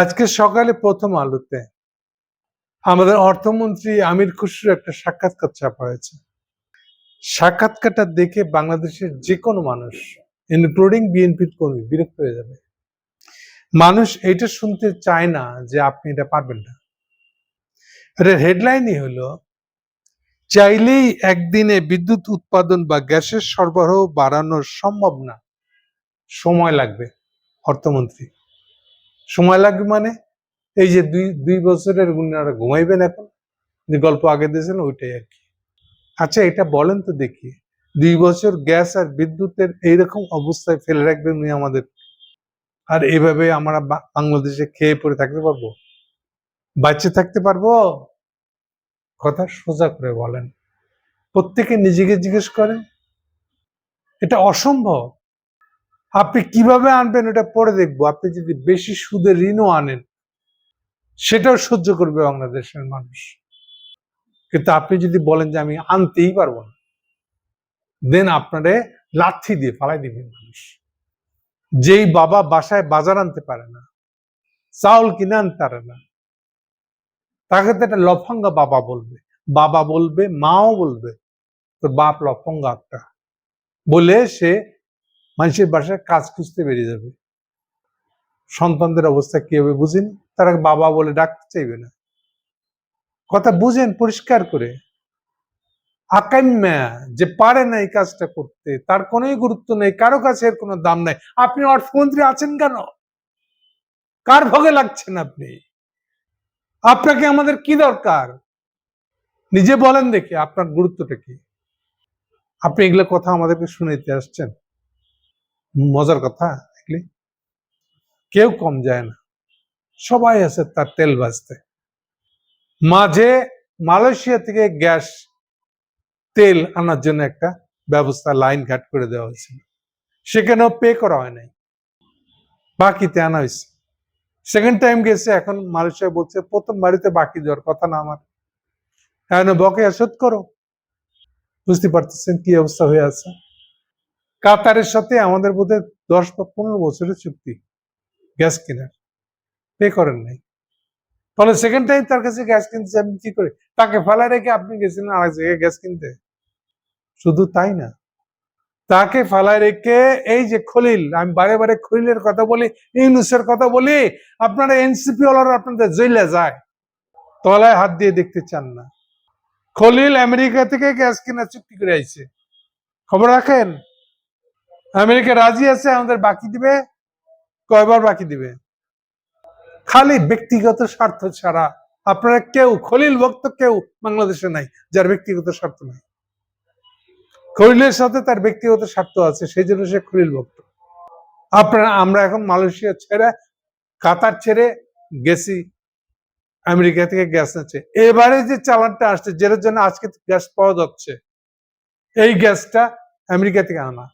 আজকে সকালে প্রথম আলোতে আমাদের অর্থমন্ত্রী আমির খুসরোর একটা সাক্ষাৎকার ছাপা হয়েছে। সাক্ষাৎকারটা দেখে বাংলাদেশের যে কোনো মানুষ ইনক্লুডিং বিএনপির কর্মী বিরক্ত হয়ে যাবে। মানুষ এটা শুনতে চায় না যে আপনি এটা পারবেন না। এর হেডলাইনই হলো, চাইলেই একদিনে বিদ্যুৎ উৎপাদন বা গ্যাসের সরবরাহ বাড়ানো সম্ভব না, সময় লাগবে। অর্থমন্ত্রী সময় লাগবে মানে এই যে দুই বছরের গুণারা ঘুমাইবেন এখন, যে গল্প আগে দিয়েছেন ওইটাই আর কি। আচ্ছা এটা বলেন তো দেখি, 2 বছর গ্যাস আর বিদ্যুতের এইরকম অবস্থায় ফেলে রাখবেন উনি আমাদের, আর এইভাবে আমরা বাংলাদেশে খেয়ে পড়ে থাকতে পারবো, বাঁচে থাকতে পারবো? কথা সোজা করে বলেন, প্রত্যেকে নিজেকে জিজ্ঞেস করেন। এটা অসম্ভব। আপনি কিভাবে আনবেন এটা পরে দেখবো। আপনি যদি বেশি সুদের ঋণও আনেন সেটাও সহ্য করবে বাংলাদেশের মানুষ, কিন্তু আপনি যদি বলেন যে আমি আনতেই পারবো না, দেন আপনারে লাথি দিয়ে ফালাই দিবেন মানুষ। যেই বাবা বাসায় বাজার আনতে পারে না, চাউল কিনে আনতে পারে না, তাকে তো একটা লফঙ্গা বাবা বলবে। বাবা বলবে, মাও বলবে তোর বাপ লফঙ্গা একটা, বলে সে মানুষের বাসায় কাজ খুঁজতে বেরিয়ে যাবে। সন্তানদের অবস্থা কি হবে বুঝেন? তারা বাবা বলে ডাকতে চাইবে না। কথা বুঝেন পরিষ্কার করে। আকাইম্যা যে পারে না এই কাজটা করতে, তার কোনো গুরুত্ব নেই, কারো কাছে এর কোনো দাম নাই। আপনি অর্থমন্ত্রী আছেন কেন? কার ভোগে লাগছেন আপনি? আপনাকে আমাদের কি দরকার? নিজে বলেন দেখি আপনার গুরুত্বটা কি। আপনি এগুলো কথা আমাদেরকে শুনাইতে আসছেন? মজার কথা। এগুলি কেউ কম যায় না, সবাই আছে তার তেল ভাজতে। মাঝে মালয়েশিয়া থেকে গ্যাস তেল আনার জন্য একটা ব্যবস্থা লাইন ঘাট করে দেওয়া হয়েছিল, সেখানেও পে করা হয় নাই, বাকিতে আনা হয়েছে। সেকেন্ড টাইম গেছে, এখন মালয়েশিয়া বলছে প্রথম বাড়িতে বাকি দেওয়ার কথা না আমার, এখন বকেয়া শোধ করো। বুঝতে পারতেছেন কি অবস্থা হয়ে আছে। কাতারের সাথে আমাদের বোধহয় 10 বা 15 বছরের চুক্তি গ্যাস কেনার, পে করেন নাই। ফলে সেকেন্ড টাইম তার কাছে গ্যাস কিনতে আপনি কি করে? তাকে ফেলা রেখে আপনি গেছিলেন আরেক জায়গায় গ্যাস কিনতে। শুধু তাই না, তাকে ফালায় রেখে এই যে খলিল, আমি বারে বারে খলিলের কথা বলি, ইউনূসের কথা বলি, আপনারা এনসিপি ওয়ালারা আপনাদের জেলে যায়, তলায় হাত দিয়ে দেখতে চান না। খলিল আমেরিকা থেকে গ্যাস কেনার চুক্তি করে আইছে, খবর রাখেন। আমেরিকা রাজি আছে আমাদের বাকি দিবে, কয়বার বাকি দিবে? খালি ব্যক্তিগত স্বার্থ ছাড়া আপনারা কেউ, খলিল ভক্ত কেউ বাংলাদেশে নাই যার ব্যক্তিগত স্বার্থ নাই। খলিলের সাথে তার ব্যক্তিগত স্বার্থ আছে, সেই জন্য সে খলিল ভক্ত। আমরা এখন মালয়েশিয়া ছেড়ে, কাতার ছেড়ে গেছি আমেরিকা থেকে গ্যাস নিচ্ছে। এবারে যে চালানটা আসছে, যেটার জন্য আজকে গ্যাস পাওয়া যাচ্ছে, এই গ্যাসটা আমেরিকা থেকে আনা।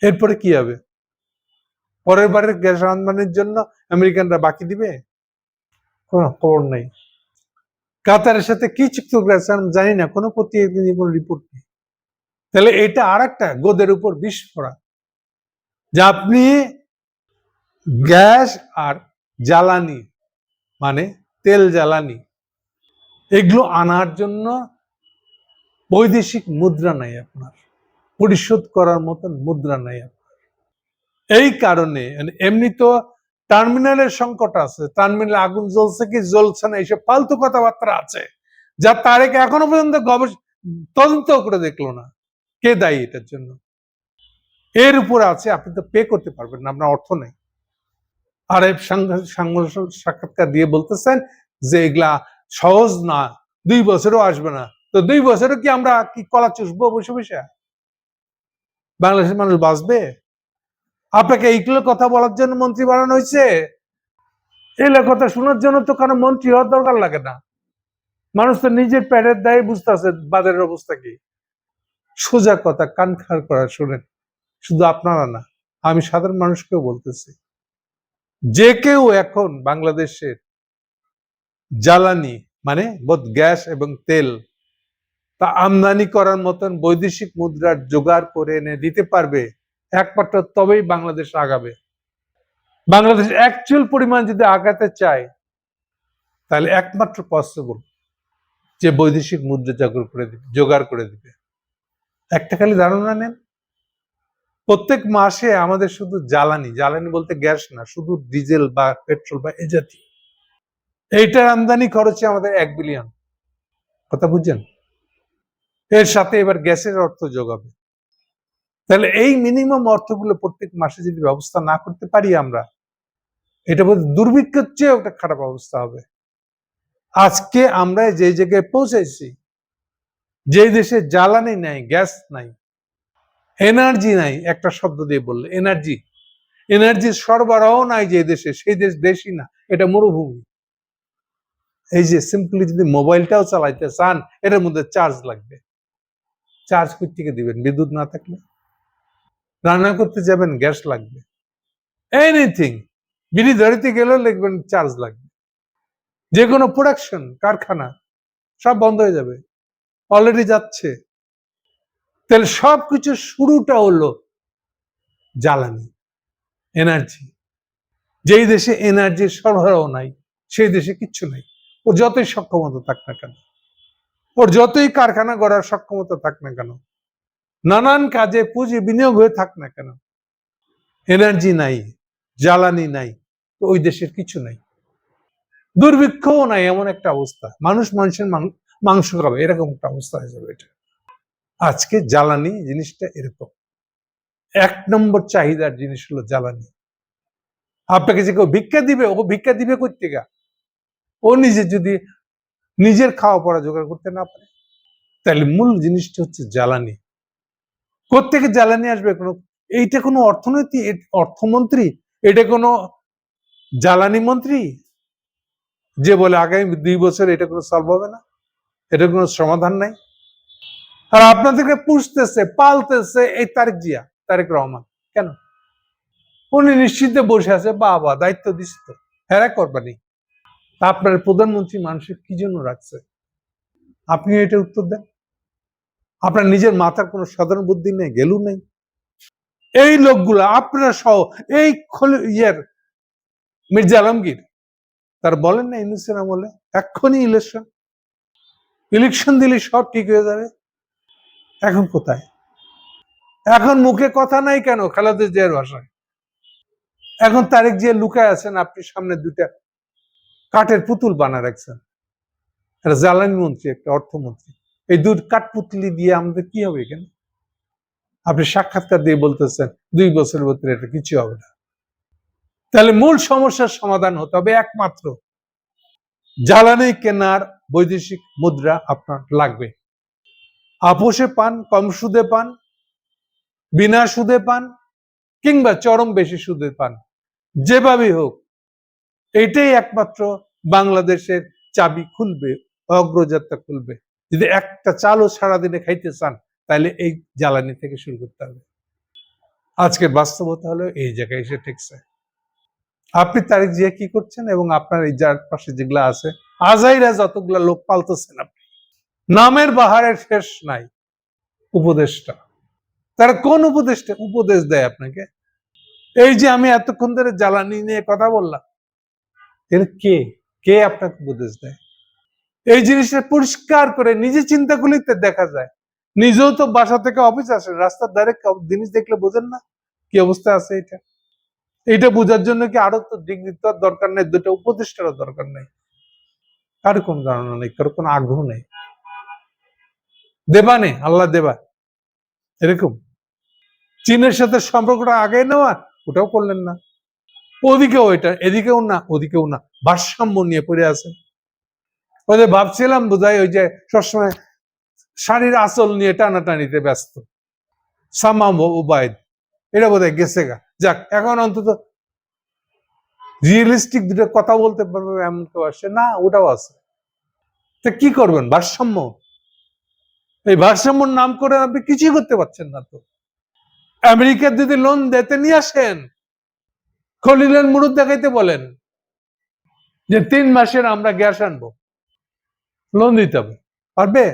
এরপরে কি হবে? পরের বারের গ্যাস আমদানির জন্য আমেরিকানরা বাকি দিবে? কোনো খবর নেই। কাতারের সাথে কি চুক্তি করেছে জানি না, কোনো প্রতিনিধি কোনো রিপোর্ট নেই। তাহলে এটা আর একটা গোদের উপর বিষ ফোড়া, যে আপনি গ্যাস আর জ্বালানি মানে তেল জ্বালানি এগুলো আনার জন্য বৈদেশিক মুদ্রা নাই, আপনার পরিশোধ করার মতন মুদ্রা নাই আপনার। এই কারণে এমনি তো টার্মিনালের সংকট আছে, টার্মিনালে আগুন জ্বলছে কি জ্বলছে না এইসব ফালতু কথাবার্তা আছে, যা তারেক এখনো পর্যন্ত তদন্ত করে দেখলো না। কে দায়ী এটার জন্য? এর উপর আছে আপনি তো পে করতে পারবেন না, আপনার অর্থ নেই। আর এই সাক্ষাৎকার দিয়ে বলতেছেন যে এগুলা সহজ না, 2 বছরও আসবে না। তো 2 বছরে কি আমরা কি কলা চুষবো বসে বসে? বাংলাদেশের মানুষ বাঁচবে? আপনাকে এইগুলো কথা বলার জন্য মন্ত্রী বানানো হয়েছে? এগুলো কথা শোনার জন্য তো কারো মন্ত্রী হওয়ার দরকার লাগে না। মানুষ তো নিজের পেটের দায়ে বুঝতেছে বাজারের অবস্থা কি। সোজা কথা, কান খাড় করা শোনেন। শুধু আপনারা না, আমি সাধারণ মানুষকেও বলতেছি, যে কেউ এখন বাংলাদেশের জ্বালানি মানে বোধ গ্যাস এবং তেল তা আমদানি করার মতন বৈদেশিক মুদ্রার জোগাড় করে এনে দিতে পারবে একমাত্র, তবেই বাংলাদেশ আগাবে। বাংলাদেশ অ্যাকচুয়াল পরিমাণ যদি আগাতে চায় তাহলে একমাত্র পসিবল যে বৈদেশিক মুদ্রা জোগাড় করে দিবে। একটা খালি ধারণা নেন, প্রত্যেক মাসে আমাদের শুধু জ্বালানি বলতে গ্যাস না, শুধু ডিজেল বা পেট্রোল বা এ জাতীয়, এইটার আমদানি খরচে আমাদের 1 বিলিয়ন। কথা বুঝছেন? এর সাথে এবার গ্যাসের অর্থ যোগাবে। তাহলে এই মিনিমাম অর্থগুলো প্রত্যেক মাসে যদি ব্যবস্থা না করতে পারি আমরা, এটা বোধ দুর্ভিক্ষের চেয়ে একটা খারাপ অবস্থা হবে। আজকে আমরা যে জায়গায় পৌঁছেছি, যে দেশে জ্বালানি নাই, গ্যাস নাই, এনার্জি নাই, একটা শব্দ দিয়ে বললে এনার্জির সরবরাহ নাই যে দেশে, সেই দেশই না, এটা মরুভূমি। এই যে সিম্পলি যদি মোবাইলটাও চালাইতে চান, এটার মধ্যে চার্জ লাগবে। চার্জ কোথেকে দিবেন? বিদ্যুৎ না থাকলে। রান্না করতে যাবেন, গ্যাস লাগবে। এনিথিং, বিড়ি ধরিতে গেলেও লিখবেন চার্জ লাগবে। যে কোনো প্রোডাকশন কারখানা সব বন্ধ হয়ে যাবে, অলরেডি যাচ্ছে। তাহলে সবকিছু শুরুটা হলো জ্বালানি, এনার্জি। যেই দেশে এনার্জির সরবরাহ নাই, সেই দেশে কিচ্ছু নাই। ওর যতই সক্ষমতা থাক না কেন, ওর যতই কারখানা গড়ার সক্ষমতা থাক না কেন, নানান কাজে পুঁজি বিনিয়োগ হয়ে থাক না কেন, এনার্জি নাই, জ্বালানি নাই, তো ওই দেশের কিছু নাই। দুর্ভিক্ষও নাই, এমন একটা অবস্থা। মানুষের মাংস খাবে, এরকম একটা অবস্থা হয়ে যাবে এটা। আজকে জ্বালানি জিনিসটা এরকম 1 নম্বর চাহিদার জিনিস হলো জ্বালানি। আপনাকে যে কেউ ভিক্ষা দিবে, ও ভিক্ষা দিবে কই থেকে? ও নিজে যদি নিজের খাওয়া পড়া জোগাড় করতে না পারে, তাহলে মূল জিনিসটা হচ্ছে জ্বালানি। কোত্থেকে জ্বালানি আসবে? এইটা কোনো অর্থমন্ত্রী, এটা কোনো জ্বালানি মন্ত্রী যে বলে আগামী 2 বছর এটা কোনো সলভ হবে না, এটা কোনো সমাধান নাই? আর আপনাদেরকে পুষতেছে, পালতেছে এই তারেক রহমান। কেন? উনি নিশ্চিন্তে বসে আছে, বাবা দায়িত্ব দিচ্ছে তো, হ্যাঁ করবানি। আপনার প্রধানমন্ত্রী মানুষের কি জন্য রাখছে? আপনি এটা উত্তর দেন। আপনার নিজের মাথার কোনো সাধারণ বুদ্ধি নেই, গেলু নেই। এই লোকগুলো আপনারা সহ, এই মির্জা আলমগীর, তার বলেন না ইউনূসের আমলে এক্ষুনি ইলেকশন দিলে সব ঠিক হয়ে যাবে। এখন কোথায়? এখন মুখে কথা নাই কেন? খালেদা জিয়ার ভাষায় এখন তারেক জিয়া লুকায় আছেন, আপনি সামনে 2টা কাঠের পুতুল বানা রাখছেন, একটা জ্বালানি মন্ত্রী, একটা অর্থমন্ত্রী। এই 2 কাঠপুতলি দিয়ে আমাদের কি হবে এখানে? আপনি সাক্ষাৎকার দিয়ে বলতেছেন 2 বছরের ভিতরে এটা কিছু হবে না। তাহলে মূল সমস্যার সমাধান হতে হবে একমাত্র জ্বালানি কেনার বৈদেশিক মুদ্রা আপনার লাগবে। আপোষে পান, কম সুদে পান, বিনা সুদে পান, কিংবা চরম বেশি সুদে পান, যেভাবেই হোক, এটাই একমাত্র বাংলাদেশের চাবি খুলবে, অগ্রযাত্রা খুলবে। যদি একটা চালও সারাদিনে খাইতে চান, তাহলে এই জ্বালানি থেকে শুরু করতে হবে। আজকের বাস্তবতা হলো এই জায়গায় এসে ঠেকছে। আপনি তারিখ জিয়া কি করছেন, এবং আপনার এই যার পাশে যেগুলা আছে, আজাইরা যতগুলা লোক পালতেছেন, আপনি নামের বাহারের শেষ নাই। উপদেষ্টা, তারা কোন উপদেশ দেয় আপনাকে? এই যে আমি এতক্ষণ ধরে জ্বালানি নিয়ে কথা বললাম, এর কে আপনাকে উপদেশ দেয়? এই জিনিসটা পরিষ্কার করে নিজে চিন্তা করলেই দেখা যায়। নিজেও তো বাসা থেকে অফিস আসেন, রাস্তার ধারে জিনিস দেখলে বোঝেন না কি অবস্থা আছে। এটা বোঝার জন্য কি আরো তো ডিগ্রি তো দরকার নেই, 2টা উপদেষ্টারও দরকার নেই। কারো কোনো ধারণা নেই, কারো কোনো আগ্রহ নেই। দেবা নেই, আল্লাহ দেবা, এরকম। চীনের সাথে সম্পর্কটা আগে নেওয়া, ওটাও করলেন না। ওদিকেও এটা, এদিকেও না, ওদিকেও না, ভারসাম্য নিয়ে পড়ে আছে। ওই যে ভাবছিলাম বোধহয় ওই যে সবসময় শাড়ির আঁচল নিয়ে টানাটানিতে ব্যস্ত সামাম ওবায়দ, এটা বোধহয় গেছে গা। যাক, এখন অন্তত রিয়েলিস্টিক 2টা কথা বলতে পারবে এমন কেউ আসছে না, ওটাও আছে। তা কি করবেন? ভারসাম্য। এই ভারসাম্যর নাম করে আপনি কিছুই করতে পারছেন না। তো আমেরিকার যদি লোন দিতে নিয়ে আসেন, খলিলের মুরুদ দেখাইতে বলেন যে 3 মাসের আমরা গ্যাস আনবো, লোন দিতে হবে, পারবে?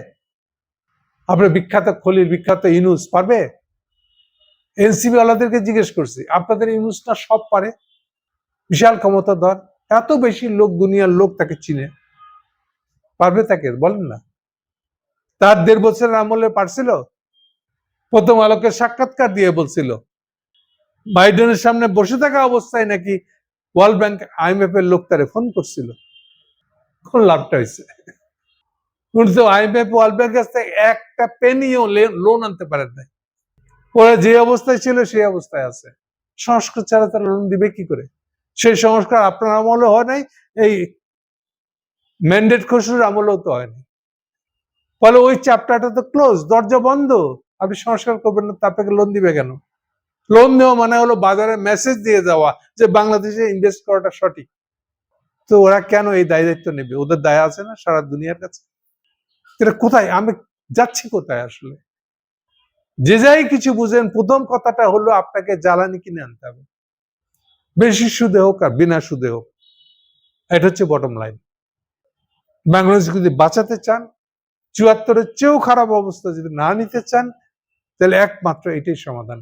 আপনার বিখ্যাত বিখ্যাত ইউনূস পারবে? এনসিবি ওয়ালাদেরকে জিজ্ঞেস করছি, আপনাদের ইউনূস না সব পারে? বিশাল ক্ষমতাধর, এত বেশি লোক, দুনিয়ার লোক তাকে চিনে, পারবে তাকে? বলেন না। তার 1.5 বছরের আমলে পারছিল? প্রথম আলোকে সাক্ষাৎকার দিয়ে বলছিল বাইডেনের সামনে বসে থাকা অবস্থায় নাকি ওয়ার্ল্ড ব্যাংক, IMF এর লোক তারে ফোন করছিল। কোন লাভটা হয়েছে? উনি তো IMF, ওয়ার্ল্ড ব্যাংক কাছ থেকে একটা পেনিও লোন আনতে পারেন নাই। ওরা যে অবস্থায় ছিল সেই অবস্থায় আছে। সংস্কার ছাড়া তারা লোন দিবে কি করে? সেই সংস্কার আপনার আমলে হয় নাই, এই ম্যান্ডেট খসরুর আমলেও তো হয়নি। ফলে ওই চ্যাপ্টারটা তো ক্লোজ, দরজা বন্ধ। আপনি সংস্কার করবেন না, আপনাকে লোন দিবে কেন? লোন দেওয়া মানে হলো বাজারে মেসেজ দিয়ে যাওয়া যে বাংলাদেশে ইনভেস্ট করাটা সঠিক। তো ওরা কেন এই দায় দায়িত্ব নেবে? ওদের দায় আছে না সারা দুনিয়ার কাছে। এটা কোথায় আমি যাচ্ছি, কোথায় আসলে? যে যাই কিছু বুঝেন, প্রথম কথাটা হলো আপনাকে জ্বালানি কিনে আনতে হবে, বেশি সুদে হোক আর বিনা সুদে হোক। এটা হচ্ছে বটম লাইন। বাংলাদেশ যদি বাঁচাতে চান, 74-এর চেয়েও খারাপ অবস্থা যদি না নিতে চান, তাহলে একমাত্র এটাই সমাধান।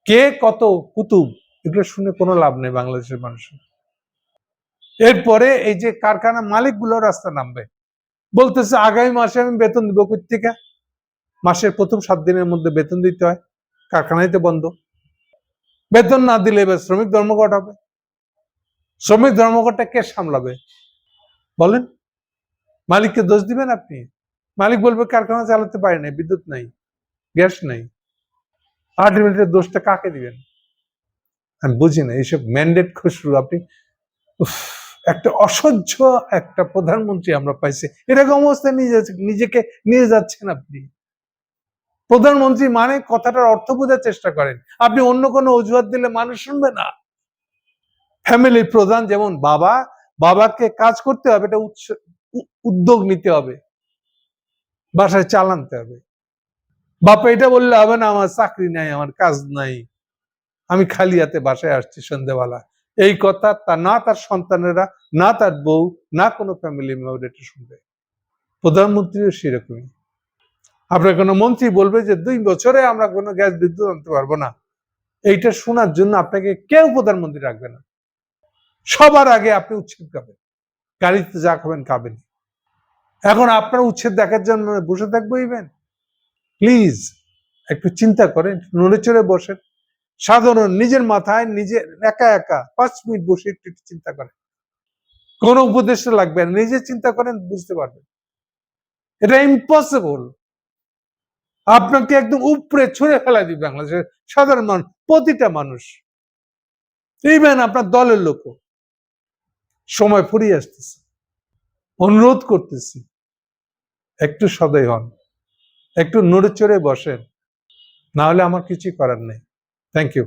কে কত কুতুব এগুলো শুনে কোনো লাভ নেই বাংলাদেশের মানুষের। এরপরে এই যে কারখানা মালিকগুলো রাস্তা নামবে, বলতেছে আগামী মাসে আমি বেতন দিব কই থেকে? মাসের প্রথম 7 দিনের মধ্যে বেতন দিতে হয়, কারখানায় তো বন্ধ। বেতন না দিলে এবার শ্রমিক ধর্মঘট হবে। শ্রমিক ধর্মঘটটা কে সামলাবে বলেন? মালিককে দোষ দিবেন আপনি? মালিক বলবে কারখানা চালাতে পারে নাই, বিদ্যুৎ নাই, গ্যাস নাই। আলটিমেটলি দোষটা কাকে দিবেন? আমি বুঝি না এইসব ম্যান্ডেট খসরু। আপনি একটা অসহ্য একটা প্রধানমন্ত্রী আমরা পাইছি, এরকম অবস্থায় নিজেকে নিয়ে যাচ্ছেন আপনি। প্রধানমন্ত্রী মানে কথাটার অর্থ বোঝার চেষ্টা করেন। আপনি অন্য কোনো অজুহাত দিলে মানুষ শুনবে না। ফ্যামিলির প্রধান যেমন বাবা, বাবাকে কাজ করতে হবে, এটা উদ্যোগ নিতে হবে, বাসায় চালাতে হবে। বাপা এটা বললে হবে না আমার চাকরি নাই, আমার কাজ নাই, আমি খালি হাতে বাসায় আসছি সন্ধ্যাবেলা। এই কথা না তার সন্তানেরা, না তার বউ, না কোনো ফ্যামিলি মেম্বার এটা শুনবে। প্রধানমন্ত্রীও সেরকমই। আপনার কোনো মন্ত্রী বলবে যে 2 বছরে আমরা কোনো গ্যাস বিদ্যুৎ আনতে পারবো না, এইটা শোনার জন্য আপনাকে কেউ প্রধানমন্ত্রী রাখবে না। সবার আগে আপনি উচ্ছেদ খাবেন, গাড়িতে যা খাবেন খাবেন। এখন আপনার উচ্ছেদ দেখার জন্য বসে থাকবো ইভেন? প্লিজ একটু চিন্তা করেন, নড়ে চড়ে বসেন। সাধারণ নিজের মাথায় নিজে একা একা 5 মিনিট বসে একটু চিন্তা করেন। কোন উপদেশটা লাগবে না, নিজে চিন্তা করেন, বুঝতে পারবেন এটা ইম্পসিবল। আপনাকে একদম উপরে ছুঁড়ে ফেলা দিবে বাংলাদেশের সাধারণ মানুষ, প্রতিটা মানুষ, ইভেন আপনার দলের লোকও। সময় ফুরিয়ে আসতেছে, অনুরোধ করতেছি একটু সদয় হন, একটু নড়ে চড়ে বসেন, না হলে আমার কিছুই করার নেই। Thank you.